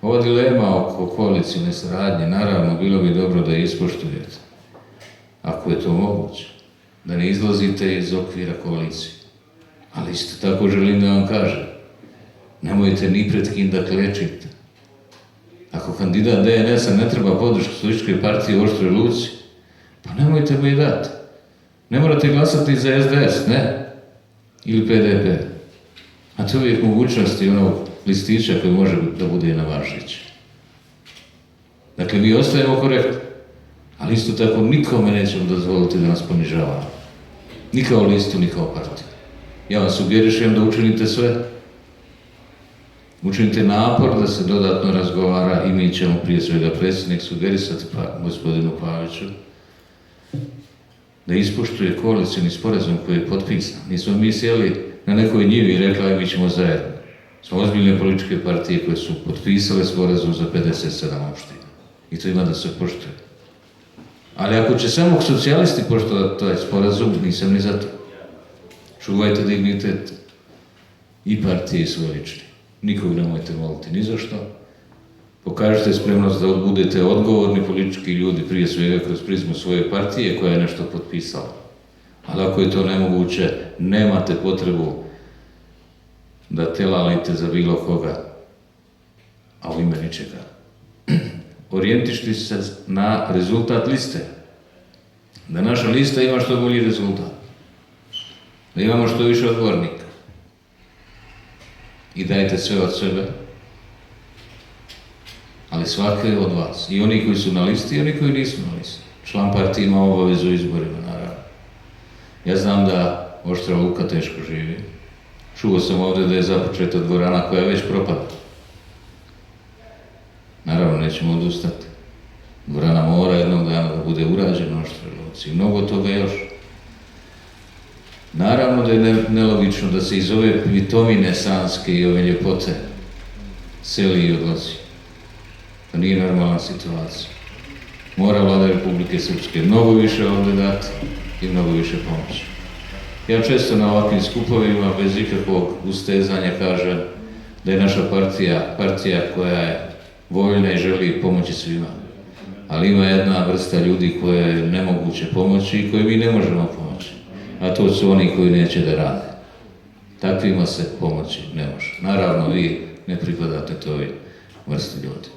Ova dilema oko koalicijne saradnje, naravno, bilo bi dobro da je ispoštujete, ako je to moguće, da ne izlazite iz okvira koalicije. Ali isto tako želim da vam kažem, nemojte ni pred kim da klečite. Ako kandidat DNS-a ne treba podršku Socijalističke partije u Oštroj Luci, pa nemojte mu i dati. Ne morate glasati za SDS, ne? Ili PDP. A to je uvijek mogućnosti onog listića koji može da bude na važić. Dakle, mi ostajemo korektni, ali isto tako nikome nećemo dozvoliti da nas ponižavamo. Ni kao listu, ni kao partiju. Ja vam sugerišem da učinite sve. Učinite napor da se dodatno razgovara i mi ćemo prije svega predsjednik sugerisati gospodinu Paviću da ispoštuje koalicijni sporazum koji je potpisan. Nismo mi sjeli na nekoj njivi i rekli aj mi ćemo zajedno. Smo ozbiljne političke partije koje su potpisale sporazum za 57 opština. I to ima da se poštuje. Ali ako će samo socijalisti poštovati taj sporazum, nisam ni za to. Čuvajte dignitet i partije i svoje lični. Nikog nemojte moliti ni za što. Pokažite spremnost da budete odgovorni politički ljudi, prije svega kroz prizmu svoje partije koja je nešto potpisala. Ali ako je to nemoguće, nemate potrebu da telalite za bilo koga, a u ime ničega. Orijentišti se na rezultat liste. Da naša lista ima što bolji rezultat. Da imamo što više odbornika. I dajte sve od sebe, ali svake od vas. I oni koji su na listi i oni koji nisu na listi. Član partije ima obavezu izborima, naravno. Ja znam da Oštra Luka teško živi. Čuo sam ovdje da je započeta dvorana koja već propada. Naravno, nećemo odustati. Dvorana mora jednog dana da bude urađena u Oštroj Luci. Mnogo toga još. Naravno da je nelogično da se iz ove vitomine sanske i ove ljepote seli i odlazi. To nije normalna situacija. Mora Vlada Republike Srpske mnogo više ovdje dati i mnogo više pomoći. Ja često na ovakvim skupovima bez ikakvog ustezanja kažem da je naša partija koja je voljna i želi pomoći svima. Ali ima jedna vrsta ljudi koje je nemoguće pomoći i koje mi ne možemo pomoći. A to su oni koji neće da rade. Takvima se pomoći ne može. Naravno, vi ne pripadate toj vrsti ljudi.